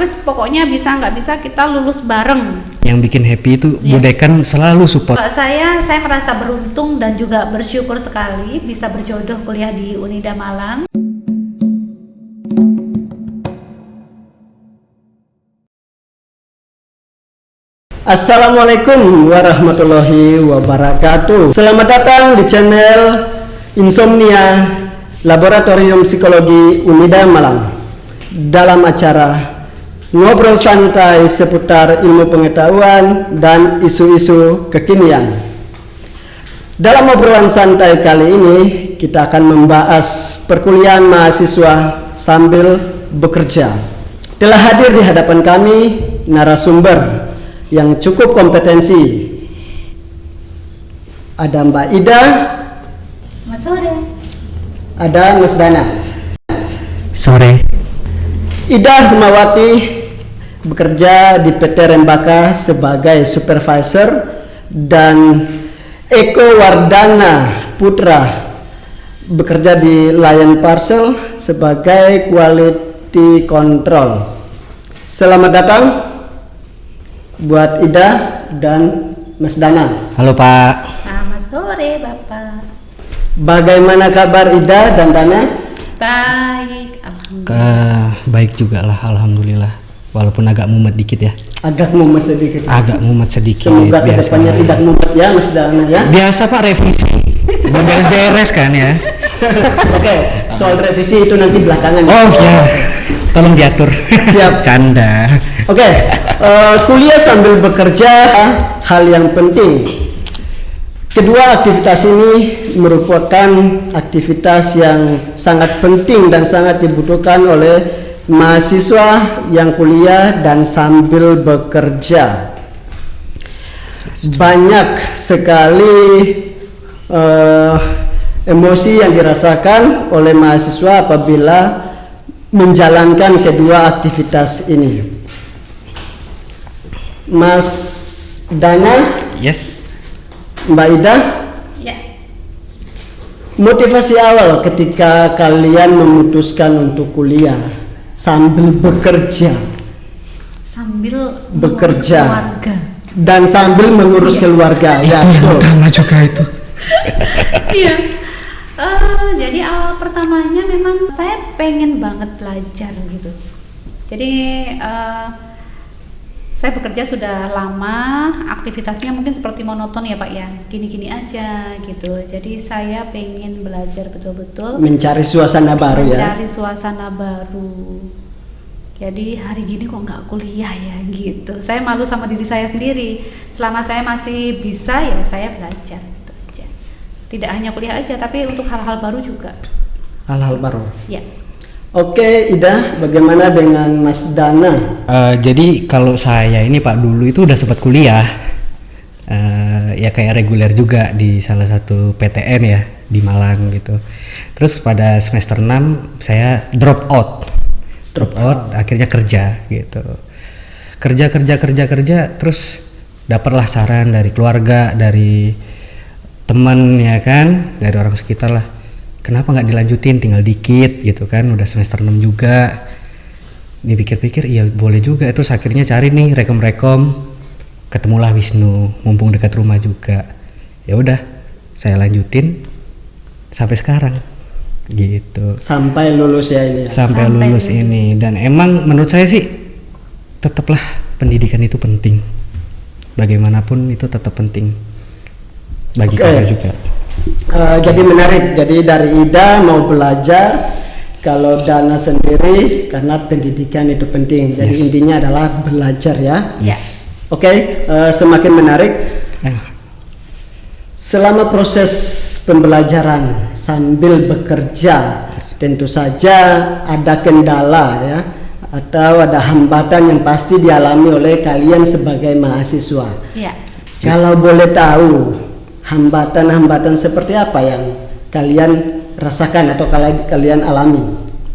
mas, pokoknya bisa nggak bisa kita lulus bareng. Yang bikin happy itu Budekan selalu support. Kalau saya merasa beruntung dan juga bersyukur sekali bisa berjodoh kuliah di Unida Malang. Assalamualaikum warahmatullahi wabarakatuh. Selamat datang di channel Insomnia Laboratorium Psikologi Unida Malang dalam acara ngobrol santai seputar ilmu pengetahuan dan isu-isu kekinian. Dalam obrolan santai kali ini kita akan membahas perkuliahan mahasiswa sambil bekerja. Telah hadir di hadapan kami narasumber yang cukup kompetensi. Ada Mbak Ida. Selamat sore. Ada Mas Dana. Sore. Ida Himawati bekerja di PT Rembaka sebagai supervisor dan Eko Wardana Putra bekerja di Lion Parcel sebagai quality control. Selamat datang buat Ida dan Mas Dana. Halo Pak. Selamat sore Bapak. Bagaimana kabar Ida dan Dana? Baik, alhamdulillah. Baik juga lah, alhamdulillah. Walaupun agak mumet dikit ya. Agak mumet sedikit. Agak mumet sedikit. Semoga biasa. kedepannya tidak mumet ya Mas Dana ya. Biasa Pak, revisi. Belum beres-beres kan ya. Oke, soal revisi itu nanti belakangan. Oh ya, tolong diatur. Siap. Canda. Oke, kuliah sambil bekerja hal yang penting. Kedua aktivitas ini merupakan aktivitas yang sangat penting dan sangat dibutuhkan oleh mahasiswa yang kuliah dan sambil bekerja. Banyak sekali emosi yang dirasakan oleh mahasiswa apabila menjalankan kedua aktivitas ini. Mas Dana, Yes. Mbak Ida, Ya. motivasi awal ketika kalian memutuskan untuk kuliah sambil bekerja Sambil Bekerja. mengurus keluarga. dan sambil mengurus keluarga, ya Itu yang betul. utama juga itu. Iya. Jadi awal pertamanya memang saya pengen banget belajar gitu. Jadi saya bekerja sudah lama, aktivitasnya mungkin seperti monoton ya Pak ya, gini-gini aja gitu. Jadi saya pengen belajar betul-betul, Mencari suasana baru ya. mencari suasana baru. Jadi hari gini kok nggak kuliah ya gitu. Saya malu sama diri saya sendiri. Selama saya masih bisa ya saya belajar gitu aja. Tidak hanya kuliah aja, tapi untuk hal-hal baru juga. Hal-hal baru. Ya. Oke, Ida, bagaimana dengan Mas Dana? Jadi kalau saya ini Pak dulu itu udah sempat kuliah, ya kayak reguler juga di salah satu PTN ya di Malang gitu. Terus pada semester 6 saya drop out, akhirnya kerja gitu. Kerja, terus dapatlah saran dari keluarga, dari teman ya kan, dari orang sekitar lah. Kenapa nggak dilanjutin, tinggal dikit gitu kan, udah semester 6 juga. Dipikir-pikir iya boleh juga. Terus akhirnya cari nih rekom, ketemulah Wisnu, mumpung dekat rumah juga. Ya udah, saya lanjutin sampai sekarang gitu. Sampai lulus ya ini ya. Sampai lulus ini. Dan emang menurut saya sih tetaplah pendidikan itu penting. Bagaimanapun itu tetap penting bagi kita juga. Jadi menarik. Jadi dari Ida mau belajar, kalau Dana sendiri karena pendidikan itu penting. Jadi Yes. intinya adalah belajar ya. Yes. Oke, semakin menarik. Selama proses pembelajaran sambil bekerja, tentu saja ada kendala ya, atau ada hambatan yang pasti dialami oleh kalian sebagai mahasiswa. Ya. Kalau boleh tahu, hambatan-hambatan seperti apa yang kalian rasakan atau kalian alami?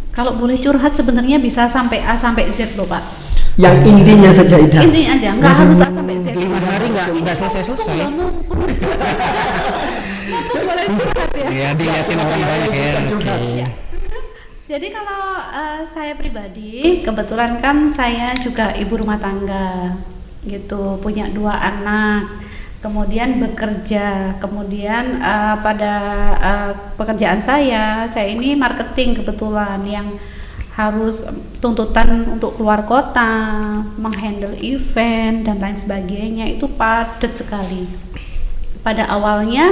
Kalau boleh curhat sebenarnya bisa sampai A sampai Z loh Pak. Yang intinya saja Ida. Intinya aja, nggak harus A sampai Z. 5 hari nggak selesai. Boleh curhat ya. Iya, dilihatin orang banyak ya. Jadi Jadi kalau saya pribadi, kebetulan kan saya juga ibu rumah tangga gitu, punya 2 anak, kemudian bekerja, kemudian pada pekerjaan saya ini marketing kebetulan yang harus tuntutan untuk keluar kota, menghandle event dan lain sebagainya, itu padat sekali. Pada awalnya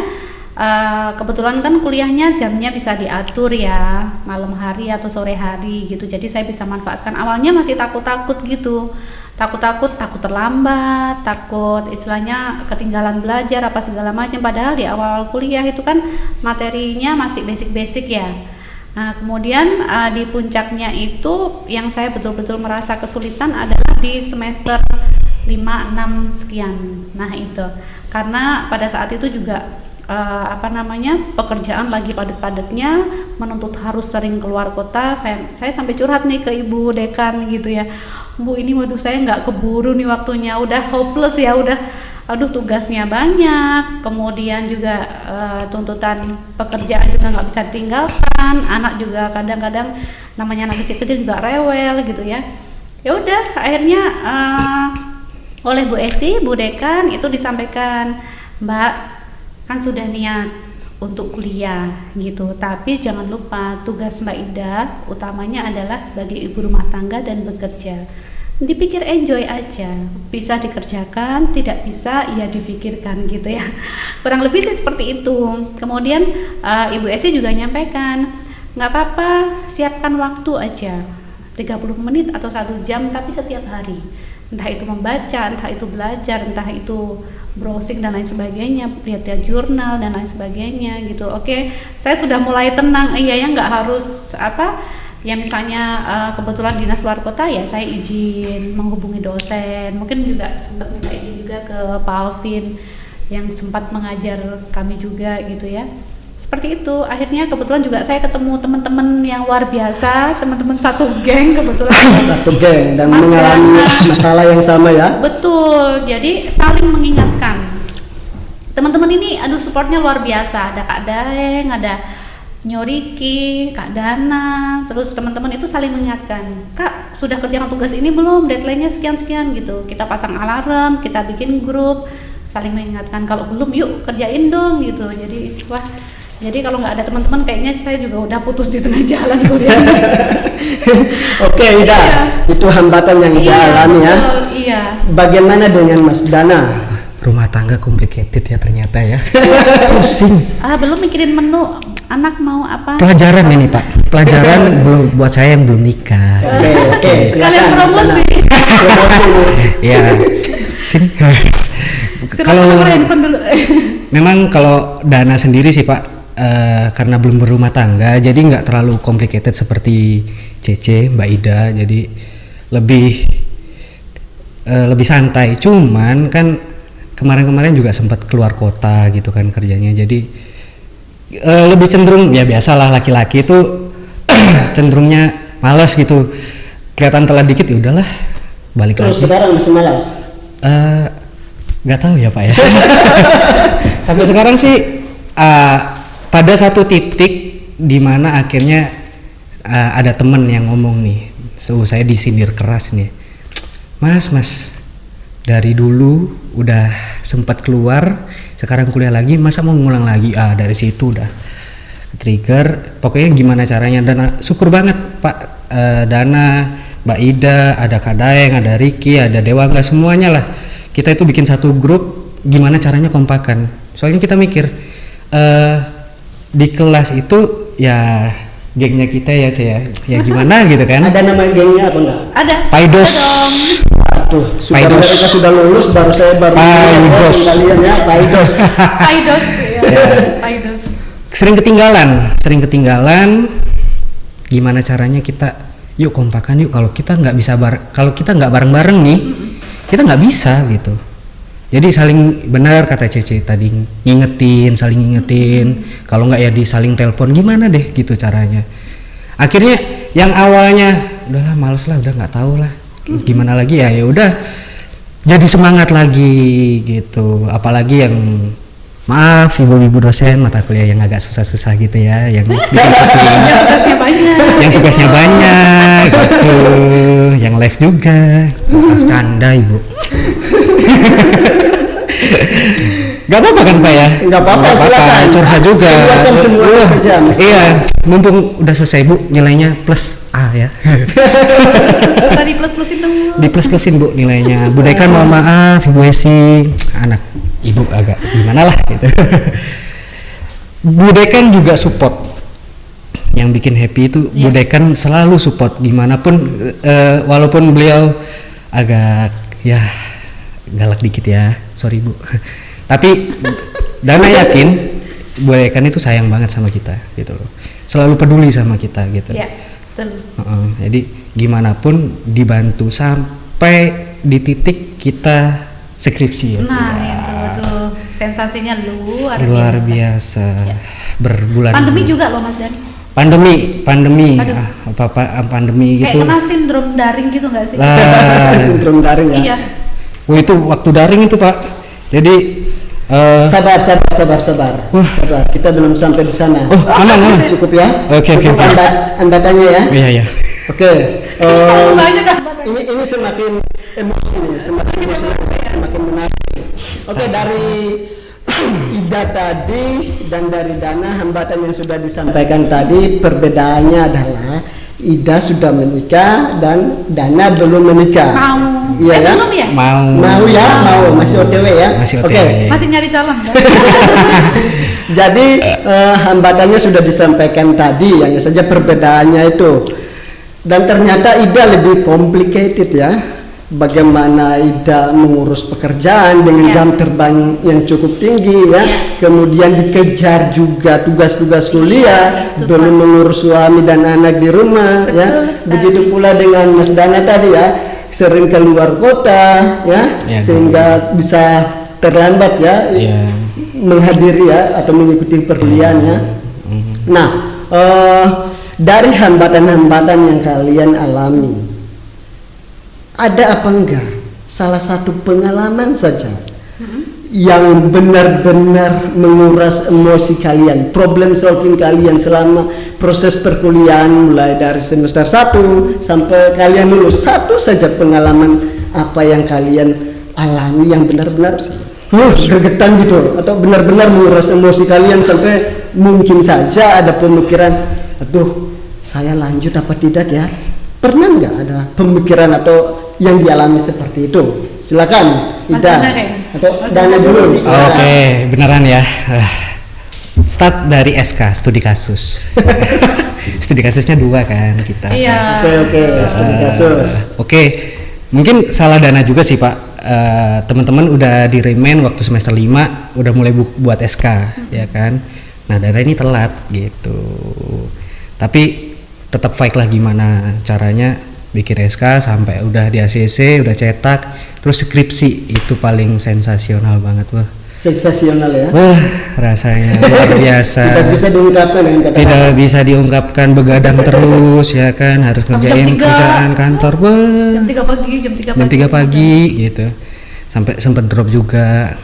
kebetulan kan kuliahnya jamnya bisa diatur ya, malam hari atau sore hari gitu, jadi saya bisa manfaatkan. Awalnya masih takut gitu, takut terlambat, takut istilahnya ketinggalan belajar apa segala macam, padahal di awal kuliah itu kan materinya masih basic ya. Nah kemudian di puncaknya itu yang saya betul-betul merasa kesulitan adalah di semester 5, 6 sekian. Nah itu karena pada saat itu juga pekerjaan lagi padat-padatnya, menuntut harus sering keluar kota. Saya sampai curhat nih ke ibu dekan gitu ya, Bu ini waduh saya nggak keburu nih waktunya, udah hopeless ya, udah aduh tugasnya banyak, kemudian juga tuntutan pekerjaan juga nggak bisa ditinggalkan, anak juga kadang-kadang namanya anak kecil juga rewel gitu ya. Ya udah akhirnya oleh Bu Esi, Bu Dekan itu disampaikan, Mbak kan sudah niat untuk kuliah gitu, tapi jangan lupa tugas Mbak Ida utamanya adalah sebagai ibu rumah tangga dan bekerja. Dipikir enjoy aja, bisa dikerjakan, tidak bisa ya difikirkan gitu ya. Kurang lebih sih seperti itu. Kemudian Ibu Esi juga nyampaikan, nggak apa-apa, siapkan waktu aja 30 menit atau 1 jam, tapi setiap hari. Entah itu membaca, entah itu belajar, entah itu browsing dan lain sebagainya, lihat jurnal dan lain sebagainya gitu. Oke, saya sudah mulai tenang. Iya ya, nggak harus ya misalnya kebetulan dinas luar kota ya saya izin menghubungi dosen, mungkin juga sempat minta izin juga ke Pak Alvin yang sempat mengajar kami juga gitu ya. Seperti itu, akhirnya kebetulan juga saya ketemu teman-teman yang luar biasa, teman-teman satu geng kebetulan. Satu geng dan mengalami masalah yang sama ya. Betul, jadi saling mengingatkan. Teman-teman ini supportnya luar biasa, ada Kak Daeng, ada Nyoriki, Kak Dana, terus teman-teman itu saling mengingatkan, Kak sudah kerjakan tugas ini belum, deadline-nya sekian-sekian gitu. Kita pasang alarm, kita bikin grup, saling mengingatkan, kalau belum yuk kerjain dong gitu. Jadi kalau nggak ada teman-teman kayaknya saya juga udah putus di tengah jalan kuliah. Oke, Ida, iya. Itu hambatan yang Ida alami ya. Iya. Bagaimana dengan Mas Dana? Rumah tangga complicated ya ternyata ya. Pusing. Belum mikirin menu, anak mau apa? Pelajaran ini Pak, pelajaran belum buat saya yang belum nikah. Oke. Sekalian promosi. Ya, sini. Kalau memang kalau Dana sendiri sih Pak, karena belum berumah tangga, jadi nggak terlalu complicated seperti Cece, Mbak Ida, jadi lebih santai. Cuman kan kemarin-kemarin juga sempat keluar kota gitu kan kerjanya, jadi lebih cenderung ya biasalah laki-laki itu cenderungnya malas gitu, kelihatan telat dikit ya udahlah balik lagi. Terus sekarang masih malas? Nggak tahu ya Pak ya. Sampai sekarang sih pada satu titik di mana akhirnya ada temen yang ngomong nih, saya disindir keras nih, Mas dari dulu udah sempat keluar, sekarang kuliah lagi, masa mau ngulang lagi? Dari situ udah trigger. Pokoknya gimana caranya, dan syukur banget Pak, Dana, Mbak Ida, ada Kak Daeng, ada Ricky, ada Dewangga, semuanya lah. Kita itu bikin satu grup, gimana caranya kompakan. Soalnya kita mikir di kelas itu ya gengnya kita ya ya gimana gitu kan. Ada nama gengnya apa enggak? Ada. Paidos. Aduh, mereka sudah lulus, saya baru Paidos. Kalian ya, Paidos. Paidos ya. Paidos. Sering ketinggalan. Gimana caranya kita yuk kompakan yuk, kalau kita nggak bareng-bareng nih, kita nggak bisa gitu. Jadi saling, benar kata Cece tadi, saling ngingetin. Kalau nggak ya saling telepon, gimana deh gitu caranya. Akhirnya yang awalnya udahlah males lah, udah nggak tahu lah gimana lagi ya udah jadi semangat lagi gitu. Apalagi yang maaf ibu-ibu dosen mata kuliah yang agak susah-susah gitu ya, yang bikin pusing, Yang tugasnya banyak. yang tugasnya banyak gitu, yang live juga. Maaf, canda ibu. Gak apa-apa kan Pak ya? Nggak apa-apa, silakan. Curhat juga. Keluarkan semua saja, Mas. Iya, mumpung udah selesai Bu, nilainya plus A ya. Tadi plus-plusin dong. Di plus-plusin Bu nilainya. Bu Dekan mohon maaf, Ibu Esi, anak Ibu agak gimana lah gitu. Bu Dekan juga support. Yang bikin happy itu Bu Dekan selalu support gimana pun, walaupun beliau agak ya galak dikit ya, sorry Bu. Tapi Dana yakin Bu Dekan itu sayang banget sama kita gitu loh, selalu peduli sama kita gitu. Ya, betul. Jadi gimana pun dibantu sampai di titik kita skripsi ya. Nah, itu tuh sensasinya luar biasa. Ya. Berbulan. Pandemi juga loh Mas Dani. Pandemi Kayak gitu. kena sindrom daring gitu nggak sih? Lah, Sindrom daring ya. Iya. wah itu waktu daring itu Pak. Jadi Sabar. Wah. Sabar. Kita belum sampai di sana. oh aman. Cukup ya. Oke. Cukup Anda tanya ya. Iya. Oke. Banyak kan? Ini semakin emosi nih, semakin menarik. Oke, dari Ida tadi dan dari Dana, hambatan yang sudah disampaikan tadi, perbedaannya adalah Ida sudah menikah dan Dana belum menikah. Mau. Iya ya? Belum ya? Mau Masih OTW ya? Masih Oke. OTW. Masih nyari calon. Kan? Jadi hambatannya sudah disampaikan tadi, hanya saja perbedaannya itu. Dan ternyata Ida lebih complicated ya. Bagaimana Ida mengurus pekerjaan dengan Ya. jam terbang yang cukup tinggi ya. Kemudian dikejar juga tugas-tugas kuliah, itu, belum mengurus suami dan anak di rumah Betul ya. sekali. Begitu pula dengan Mas Dana tadi ya, sering keluar kota ya, Ya. sehingga bisa terlambat ya. Iya. Menghadiri ya atau mengikuti perkuliahan ya. Nah, dari hambatan-hambatan yang kalian alami, ada apa enggak salah satu pengalaman saja yang benar-benar menguras emosi kalian, problem solving kalian selama proses perkuliahan mulai dari semester 1 sampai kalian lulus? Satu saja pengalaman apa yang kalian alami yang benar-benar gregetan gitu, atau benar-benar menguras emosi kalian sampai mungkin saja ada pemikiran, aduh saya lanjut apa tidak ya? Pernah nggak ada pemikiran atau yang dialami seperti itu? Silakan Mas Ida Dana kayaknya. atau Mas Dana Dana dulu. dulu. Silakan. Oke, beneran ya. Start dari SK, studi kasus. Studi kasusnya 2 kan kita. Iya. Oke, studi kasus. Oke, mungkin salah Dana juga sih Pak. Teman-teman udah di remind waktu semester 5 udah mulai buat SK ya kan. Nah Dana ini telat gitu. Tapi tetap fight lah gimana caranya bikin SK sampai udah di ACC, udah cetak, terus skripsi itu paling sensasional banget wah. Sensasional ya. Wah, rasanya luar biasa. Tidak bisa diungkapkan dengan kata-kata. Tidak bisa diungkapkan, begadang terus ya kan, harus Sampai ngerjain jam 3. kerjaan kantor. Wah, Jam 3 pagi, jam 3 pagi. jam 3 pagi gitu. Sampai sempat drop juga.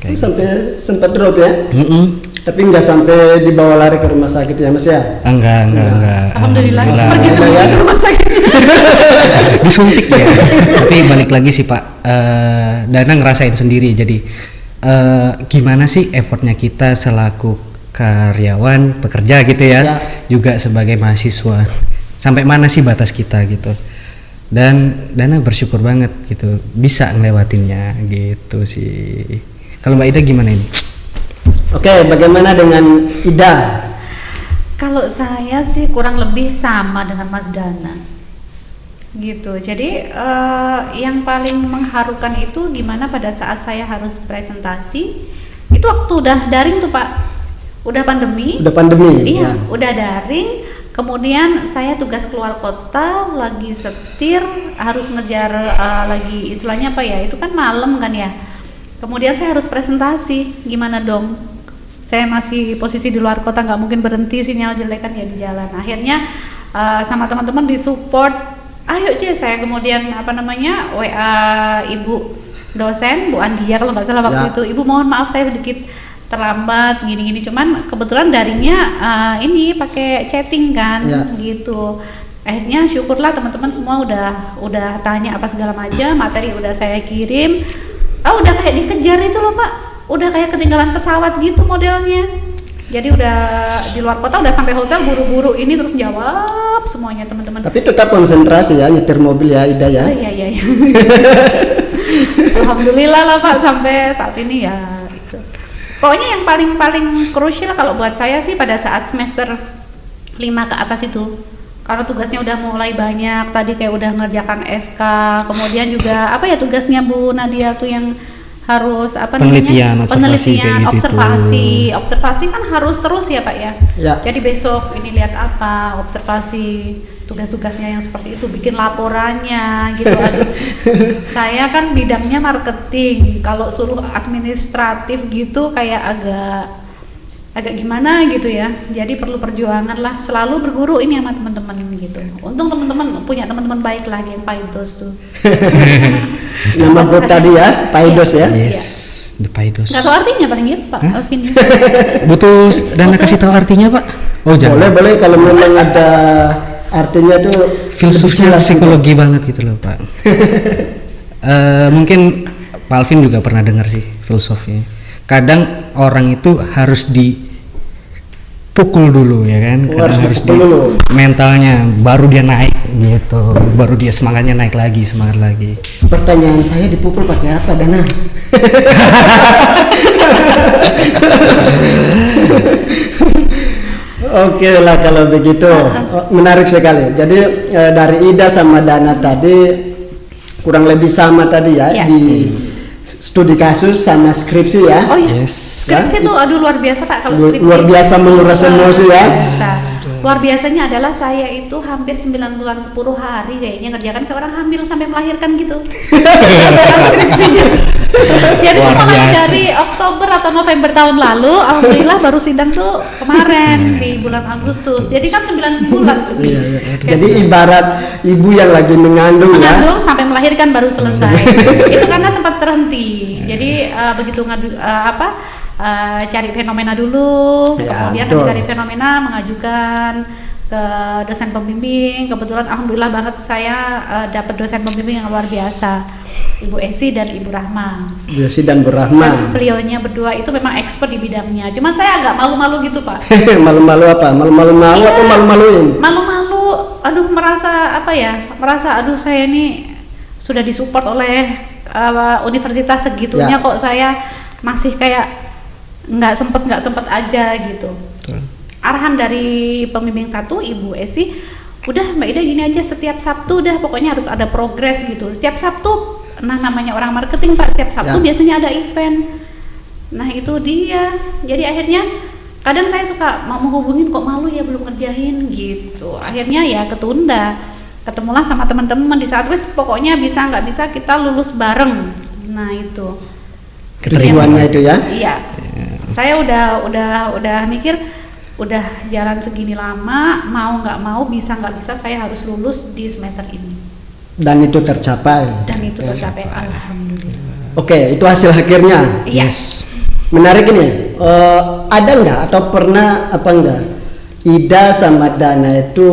Itu sampai sempat drop ya. Tapi nggak sampai dibawa lari ke rumah sakit ya Mas ya. Enggak. Alhamdulillah. Pergi semua ke rumah sakit. Disuntik ya. Tapi balik lagi sih Pak, Dana ngerasain sendiri. Jadi gimana sih effortnya kita selaku karyawan pekerja gitu ya, juga sebagai mahasiswa. Sampai mana sih batas kita gitu. Dan Dana bersyukur banget gitu bisa ngelewatinnya gitu sih. Kalau Mbak Ida gimana ini? Oke, bagaimana dengan Ida? Kalau saya sih kurang lebih sama dengan Mas Dana gitu. Jadi yang paling mengharukan itu gimana pada saat saya harus presentasi itu waktu udah daring tuh Pak, udah pandemi. ya. Iya, udah daring. Kemudian saya tugas keluar kota, lagi setir, harus ngejar lagi istilahnya apa ya? Itu kan malam kan ya. Kemudian saya harus presentasi, gimana dong? Saya masih posisi di luar kota, nggak mungkin berhenti, sinyal jelek kan ya di jalan. Akhirnya sama teman-teman disupport, ayo Cie, saya kemudian WA ibu dosen, Bu Andia kalau nggak salah waktu itu, Ibu mohon maaf saya sedikit terlambat gini-gini, cuman kebetulan daringnya ini pakai chatting kan, Ya. gitu. Akhirnya syukurlah teman-teman semua udah tanya apa segala macam, materi udah saya kirim. Udah kayak dikejar itu loh Pak, udah kayak ketinggalan pesawat gitu modelnya. Jadi udah di luar kota, udah sampai hotel buru-buru ini terus jawab semuanya teman-teman. Tapi tetap konsentrasi ya nyetir mobil ya Ida ya. Iya. Alhamdulillah lah Pak sampai saat ini ya. Gitu. Pokoknya yang paling krusial kalau buat saya sih pada saat semester 5 ke atas itu, karena tugasnya udah mulai banyak. Tadi kayak udah ngerjakan SK, kemudian juga apa ya tugasnya Bu Nadia tuh yang harus Penelitian, observasi kayak gitu observasi kan harus terus ya Pak ya. Ya. Jadi besok ini lihat apa, observasi tugas-tugasnya yang seperti itu, bikin laporannya gitu. Aduh, saya kan bidangnya marketing, kalau suruh administratif gitu kayak agak gimana gitu ya. Jadi perlu perjuangan lah, selalu berguru ini sama teman-teman gitu. Untung teman-teman punya teman-teman baik lagi yang Paidos tuh. Nama grup tadi ya, Paidos ya. Yes, the Paidos. Nggak tahu artinya paling ya Pak Alvin. Butuh Dana kasih tahu artinya Pak? Oh jangan. Boleh kalau memang ada artinya tuh Filsufnya lebih jelas psikologi banget gitu loh Pak. Mungkin Pak Alvin juga pernah dengar sih filosofinya. Kadang orang itu harus dipukul dulu ya kan, kadang harus di dulu. mentalnya baru dia naik gitu, baru dia semangat lagi. Pertanyaan saya dipukul pakai apa Dana? Oke lah kalau begitu. Menarik sekali. Jadi dari Ida sama Dana tadi kurang lebih sama tadi ya, Ya. di studi kasus sama skripsi ya. Oh iya. Yes. Skripsi tuh aduh luar biasa Pak kalau skripsi. Luar biasa menguras emosi ya. Biasa. Luar biasanya adalah saya itu hampir 9 bulan 10 hari kayaknya ngerjakan kayak orang hamil sampai melahirkan gitu. Skripsinya. Jadi tuh Luar mulai biasa. dari Oktober atau November tahun lalu, alhamdulillah baru sidang tuh kemarin di bulan Agustus. Jadi kan 9 bulan. Iya. Jadi ibarat ibu yang lagi mengandung ya. Mengandung sampai melahirkan baru selesai. Itu karena sempat terhenti. Jadi begitu cari fenomena dulu, Ya, kemudian betul. habis cari fenomena mengajukan ke dosen pembimbing. Kebetulan alhamdulillah banget saya dapat dosen pembimbing yang luar biasa, Ibu Esi dan Ibu Rahma. Yosi dan Dan Burahman. beliaunya berdua itu memang expert di bidangnya. Cuman saya agak malu-malu gitu Pak. Malu-malu apa? Malu-malu mau Iya. atau malu-maluin? Malu-malu, aduh merasa aduh saya ini sudah disupport oleh universitas segitunya Ya. kok saya masih kayak nggak sempet aja gitu. Arahan dari pembimbing 1 Ibu Esi, udah Mbak Ida gini aja, setiap Sabtu dah pokoknya harus ada progres gitu. Setiap Sabtu, nah namanya orang marketing Pak, setiap Sabtu Ya. biasanya ada event. Nah itu dia. Jadi akhirnya kadang saya suka mau menghubungin kok malu ya belum ngerjain gitu. Akhirnya ya ketunda. Ketemulah sama teman-teman di saat wes pokoknya bisa nggak bisa kita lulus bareng. Nah itu. Tujuannya itu ya. Iya. Saya udah mikir udah jalan segini lama, mau nggak mau, bisa nggak bisa saya harus lulus di semester ini. Dan itu tercapai. Dan itu tercapai alhamdulillah. Oke, itu hasil akhirnya. Iya. Yes. Menarik ini. Ada nggak atau pernah apa enggak Ida sama Dana itu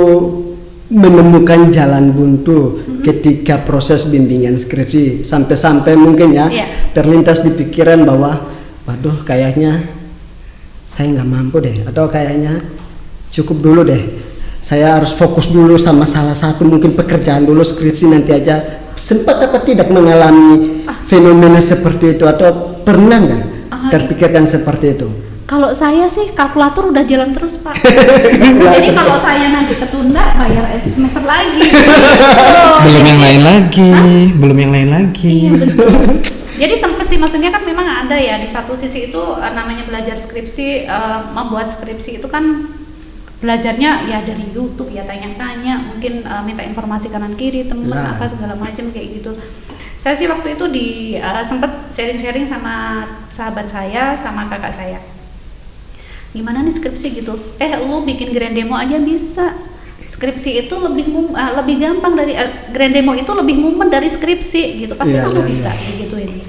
menemukan jalan buntu ketika proses bimbingan skripsi, sampai-sampai mungkin ya Iya. terlintas di pikiran bahwa waduh kayaknya saya nggak mampu deh, atau kayaknya cukup dulu deh, saya harus fokus dulu sama salah satu mungkin pekerjaan dulu, skripsi nanti aja. Sempat apa tidak mengalami fenomena seperti itu, atau pernah nggak terpikirkan seperti itu? Kalau saya sih kalkulator udah jalan terus Pak. Jadi kalau saya nanti ketunda bayar semester lagi. Belum yang lain lagi. Iya betul. Jadi sempet sih, maksudnya kan memang ada ya di satu sisi itu namanya belajar skripsi, membuat skripsi itu kan belajarnya ya dari YouTube ya, tanya-tanya, mungkin minta informasi kanan kiri temen Nah. apa segala macam kayak gitu. Saya sih waktu itu sempet sharing-sharing sama sahabat saya sama kakak saya. Gimana nih skripsi gitu? Lu bikin grand demo aja bisa. Skripsi itu lebih gampang dari grand demo itu lebih mumet dari skripsi gitu. Pasti Iya, kamu iya, bisa gitu ini.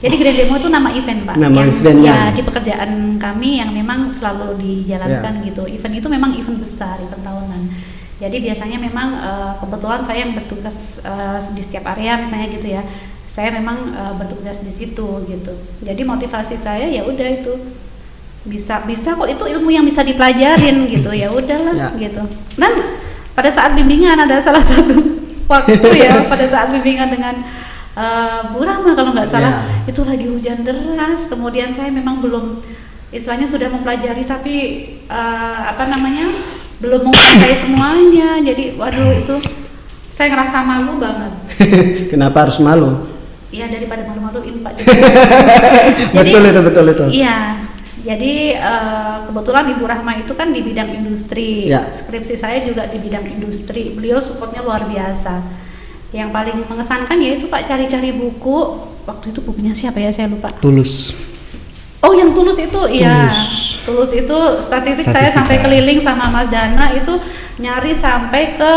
Jadi Grand Demo itu nama event Pak, Nama yang eventnya. ya di pekerjaan kami yang memang selalu dijalankan gitu. Event itu memang event besar, event tahunan. Jadi biasanya memang kebetulan saya yang bertugas di setiap area misalnya gitu ya. Saya memang bertugas di situ gitu. Jadi motivasi saya ya udah itu bisa kok, itu ilmu yang bisa dipelajarin gitu, ya udahlah Ya. gitu. Dan pada saat bimbingan ada salah satu waktu ya pada saat bimbingan dengan Bu Rahma kalau nggak salah, itu lagi hujan deras, kemudian saya memang belum istilahnya sudah mempelajari tapi belum menguasai semuanya, jadi waduh itu saya ngerasa malu banget. Kenapa harus malu? Ya daripada malu-maluin Pak. Betul itu. Iya. Jadi kebetulan Ibu Rahma itu kan di bidang industri, Ya. skripsi saya juga di bidang industri. Beliau supportnya luar biasa. Yang paling mengesankan yaitu Pak cari-cari buku. Waktu itu bukunya siapa ya, saya lupa. Tulus. Oh yang Tulus itu, iya. Tulus. Tulus itu statistik saya Statistika. sampai keliling sama Mas Dana itu nyari sampai ke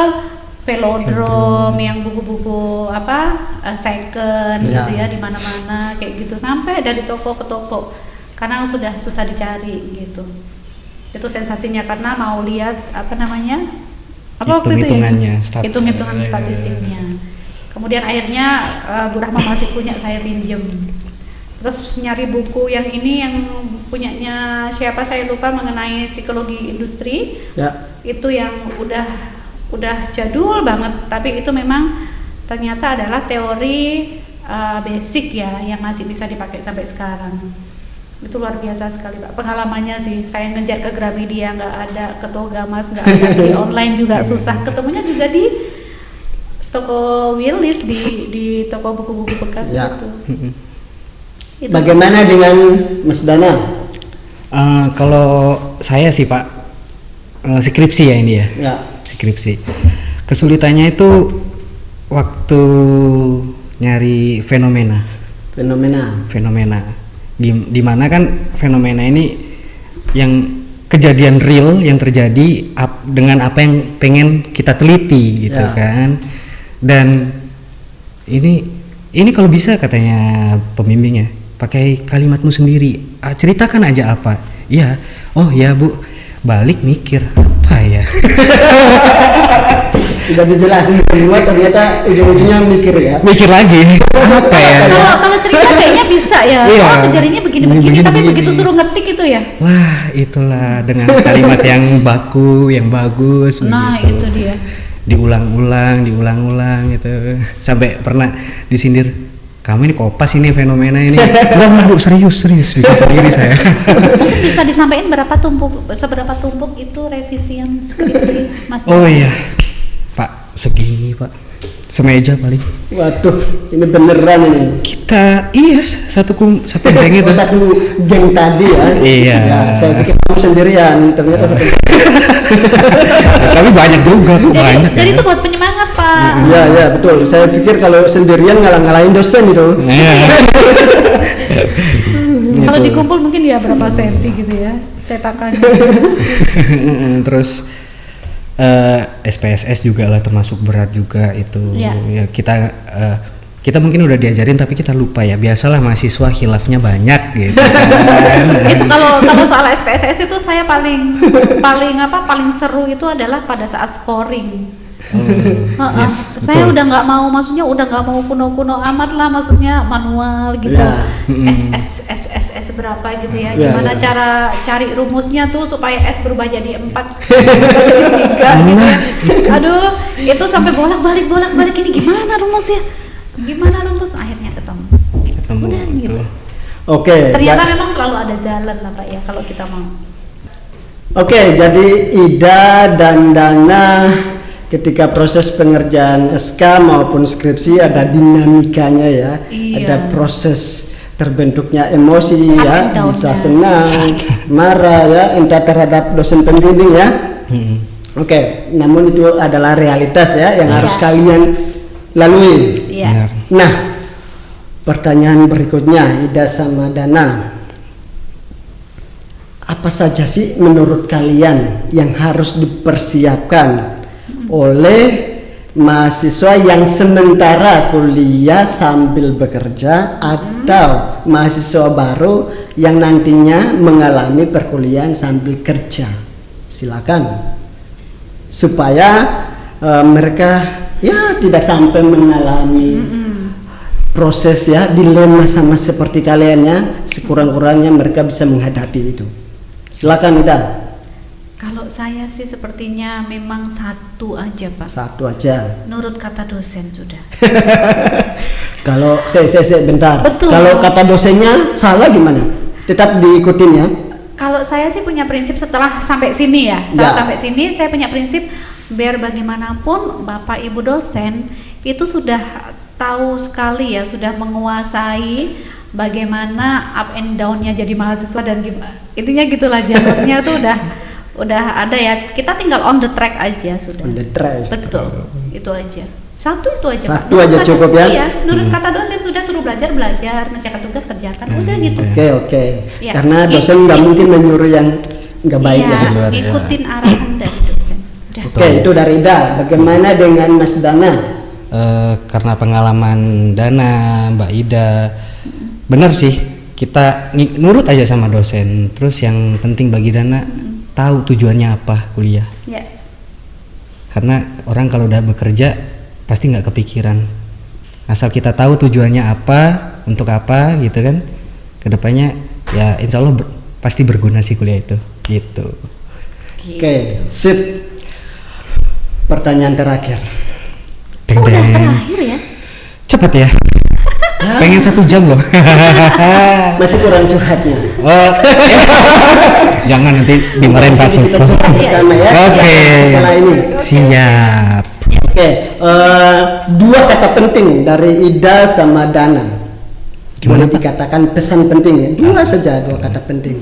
velodrome yang buku-buku second Ya. gitu ya di mana-mana kayak gitu, sampai dari toko ke toko karena sudah susah dicari gitu. Itu sensasinya karena mau lihat Hitung-hitungannya, hitung-hitungan statistiknya. Kemudian akhirnya Bu Rahma masih punya, saya pinjem. Terus nyari buku yang ini yang punyanya siapa saya lupa, mengenai psikologi industri. Ya. Itu yang udah jadul banget, tapi itu memang ternyata adalah teori basic ya yang masih bisa dipakai sampai sekarang. Itu luar biasa sekali Pak pengalamannya sih. Saya ngejar ke Gramedia nggak ada, ke Togamas nggak ada, di online juga susah, ketemunya juga di toko Willis, di toko buku-buku bekas Ya. itu. Itu Bagaimana dengan Mas Dana? Kalau saya sih Pak, skripsi ya ini ya. Ya. Skripsi. Kesulitannya itu waktu nyari fenomena. Di mana kan fenomena ini yang kejadian real yang terjadi dengan apa yang pengen kita teliti gitu Ya. kan. Dan ini kalau bisa katanya pembimbingnya, pakai kalimatmu sendiri, ceritakan aja apa. Iya, oh ya Bu, balik mikir apa ya. Sudah dijelasin semua, ternyata ujung-ujungnya mikir ya. Mikir lagi apa ya. Kalau cerita kayaknya bisa ya. Iya. Oh kejadiannya begini-begini, Begini, tapi begini. begitu suruh ngetik itu ya. Wah, itulah dengan kalimat yang baku, yang bagus Nah begitu. itu dia. Diulang-ulang gitu. Sampai pernah disindir, kamu ini kopas ini fenomena ini. Enggak Bu, serius bikin sendiri saya. Mungkin bisa disampaikan seberapa tumpuk itu revisian skripsi Mas? Oh iya. Pak, segini Pak. Semeja paling. Waduh, ini beneran ini. Kita satu geng itu. Oh, satu geng tadi ya. Iya. Ya, saya pikir kamu sendirian, ternyata satu. Tapi banyak juga kok, banyak. Jadi ya. itu buat penyemangat Pak. Iya, betul. Saya pikir kalau sendirian ngalah-ngalahin dosen itu. Iya. Kalau Gitu. dikumpul mungkin ya berapa senti gitu ya cetakannya. Terus SPSS juga lah termasuk berat juga itu. Ya. Ya kita mungkin udah diajarin tapi kita lupa ya. Biasalah mahasiswa khilafnya banyak gitu kan. Itu kalau soal SPSS itu saya paling seru itu adalah pada saat scoring. Yes, Saya betul. udah nggak mau, maksudnya udah nggak mau kuno-kuno amat lah, maksudnya manual gitu. Ya. S berapa gitu ya. Ya, Gimana ya. cara cari rumusnya tuh supaya S berubah jadi 4, berubah jadi 3 gitu ya. Aduh, itu sampai bolak-balik ini gimana rumusnya? Akhirnya ketemu. Udah gitu. Oke. Ternyata memang selalu ada jalan lah Pak ya kalau kita mau. Oke, jadi Ida dan Dana ketika proses pengerjaan SK maupun skripsi ada dinamikanya ya. Iya. Ada proses terbentuknya emosi Up ya, and down-nya. bisa senang, marah ya, entah terhadap dosen pembimbing ya. Oke, namun itu adalah realitas ya yang harus Yes. kalian lalui. Iya. Benar. Nah, pertanyaan berikutnya Ida sama Dana, apa saja sih menurut kalian yang harus dipersiapkan oleh mahasiswa yang sementara kuliah sambil bekerja atau mahasiswa baru yang nantinya mengalami perkuliahan sambil kerja. Silakan, supaya mereka ya tidak sampai mengalami proses ya dilema sama seperti kalian ya. Sekurang-kurangnya mereka bisa menghadapi itu. Silakan Ida. Kalau saya sih sepertinya memang satu aja Pak. Satu aja. Nurut kata dosen sudah. Kalau saya bentar. Betul. Kalau kata dosennya salah gimana? Tetap diikutin ya. Kalau saya sih punya prinsip setelah sampai sini ya. Setelah sampai sini saya punya prinsip biar bagaimanapun Bapak Ibu dosen itu sudah tahu sekali ya, sudah menguasai bagaimana up and down-nya jadi mahasiswa dan intinya gitulah, jalurnya tuh udah ada ya, kita tinggal on the track aja sudah. On the track. Betul, itu aja. Satu itu aja. Satu Pak. aja cukup ya. Iya, menurut kata dosen sudah suruh belajar, mengerjakan tugas kerjakan, udah gitu. Oke. Ya. Karena dosen nggak mungkin menyuruh yang nggak baik iya, ya. ngikutin arahan dari dosen. Udah. Oke, itu dari Ida. Bagaimana dengan Mas Dana? Karena pengalaman Dana, Mbak Ida, benar sih, kita nurut aja sama dosen. Terus yang penting bagi Dana, tahu tujuannya apa kuliah. Ya. Karena orang kalau udah bekerja pasti nggak kepikiran. Asal kita tahu tujuannya apa, untuk apa gitu kan, kedepannya ya insya Allah pasti berguna sih kuliah itu gitu. Oke, sip. Pertanyaan terakhir. Deng, Udah deng. terakhir ya. Cepet ya. Pengen 1 jam loh. Masih kurang curhatnya. Oh, jangan nanti dimarahin Pak Kita Suko. curhat bersama ya. Oke. Setelah ini. Siap. Oke, 2 kata penting dari Ida sama Dana. Gimana, Boleh Pak? dikatakan pesan penting. 2 saja, 2 kata penting.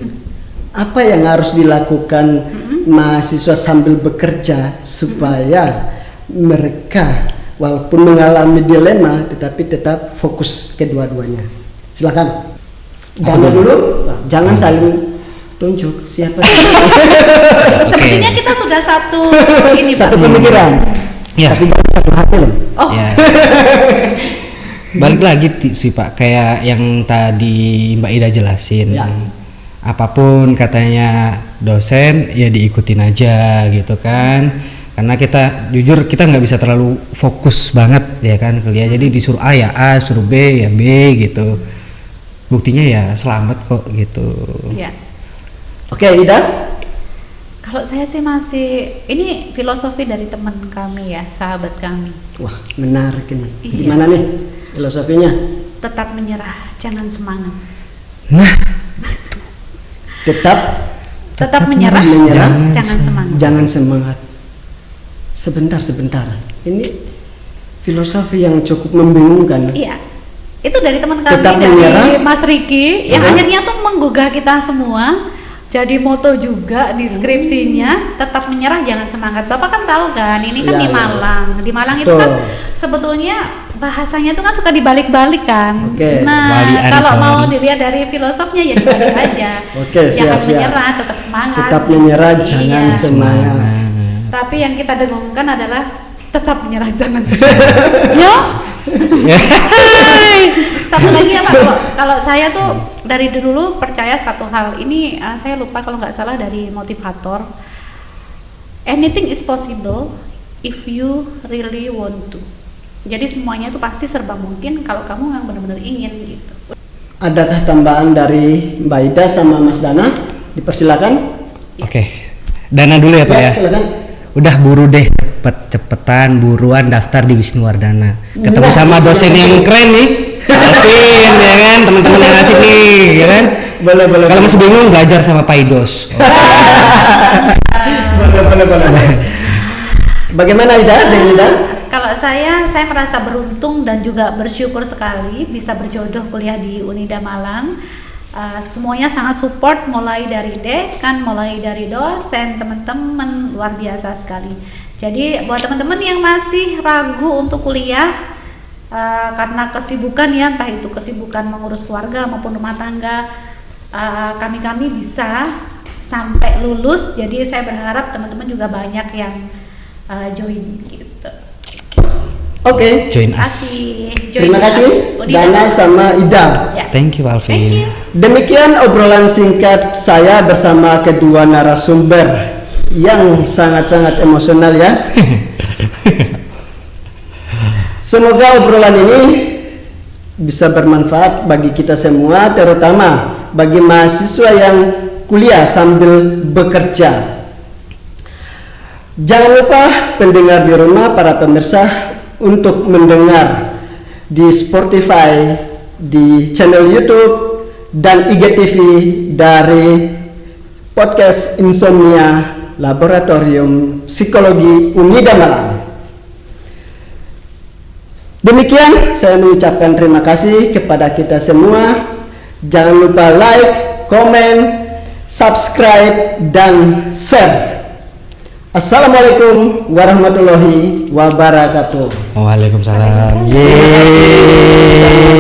Apa yang harus dilakukan mahasiswa sambil bekerja supaya mereka walaupun mengalami dilema tetapi tetap fokus kedua-duanya? Silakan. Dana dulu. Jangan saling tunjuk siapa. Sepertinya kita sudah satu ini Satu Pak. pemikiran. Ya. Tapi jangan satu hati loh. Oh, Ya. Balik lagi sih Pak, kayak yang tadi Mbak Ida jelasin. Ya. Apapun katanya dosen ya diikutin aja gitu kan. Karena kita jujur kita nggak bisa terlalu fokus banget ya kan kuliah. Jadi disuruh A ya A, suruh B ya B gitu. Buktinya ya selamat kok gitu. ya. Oke, Ida. Kalau saya sih masih ini filosofi dari teman kami ya, sahabat kami. Wah, menarik ini. Iya. Gimana nih filosofinya? Tetap menyerah, jangan semangat. Nah, Tetap menyerah, menyerah, jangan semangat. Jangan semangat. Sebentar. Ini filosofi yang cukup membingungkan. Iya. Itu dari teman kami, Tetap dari menyerah. Mas Riki yang akhirnya tuh menggugah kita semua. Jadi moto juga di skripsinya, tetap menyerah jangan semangat. Bapak kan tahu kan, ini kan Iya, di iya. Malang. Di Malang itu kan Betul. sebetulnya bahasanya itu kan suka dibalik-balik kan. Oke. Nah, Balikan, kalau Con. mau dilihat dari filosofnya ya dibalik aja. Oke, Jangan siap. menyerah, tetap semangat. Tetap menyerah, Iya. jangan semangat. Tapi yang kita dengungkan adalah tetap menyerah jangan semangat. Yo. Satu lagi ya Pak, kalau saya tuh dari dulu percaya satu hal ini, saya lupa kalau nggak salah dari motivator. Anything is possible if you really want to. Jadi semuanya itu pasti serba mungkin kalau kamu yang benar-benar ingin gitu. Adakah tambahan dari Mbak Ida sama Mas Dana? Dipersilakan. oke. Dana dulu ya Pak ya. Silakan. Udah buru deh, cepetan buruan daftar di Wisnuwardana. Ketemu Nah, sama dosen yang keren nih, Alvin ya kan, teman-teman yang asik nih, ya kan. Boleh. Kalau masih bingung belajar sama Pak Idos. Boleh. Bagaimana Ida dengan Ida? Kalau saya merasa beruntung dan juga bersyukur sekali bisa berjodoh kuliah di Unida Malang. Semuanya sangat support, mulai dari dekan, mulai dari dosen, teman-teman luar biasa sekali. Jadi buat teman-teman yang masih ragu untuk kuliah karena kesibukan ya, entah itu kesibukan mengurus keluarga maupun rumah tangga, kami bisa sampai lulus. Jadi saya berharap teman-teman juga banyak yang join gitu. Oke. join Terima us. kasih. Terima kasih Dana sama Ida. Ya. Thank you Thank Alvin. you. Demikian obrolan singkat saya bersama kedua narasumber yang sangat-sangat emosional ya. Semoga obrolan ini bisa bermanfaat bagi kita semua, terutama bagi mahasiswa yang kuliah sambil bekerja. Jangan lupa pendengar di rumah, para pemirsa, untuk mendengar di Spotify, di channel YouTube dan IGTV dari podcast Insomnia Laboratorium Psikologi Unida Malang. Demikian saya mengucapkan terima kasih kepada kita semua. Jangan lupa like, komen, subscribe, dan share. Assalamualaikum warahmatullahi wabarakatuh. Waalaikumsalam. Terima kasih. Yeay.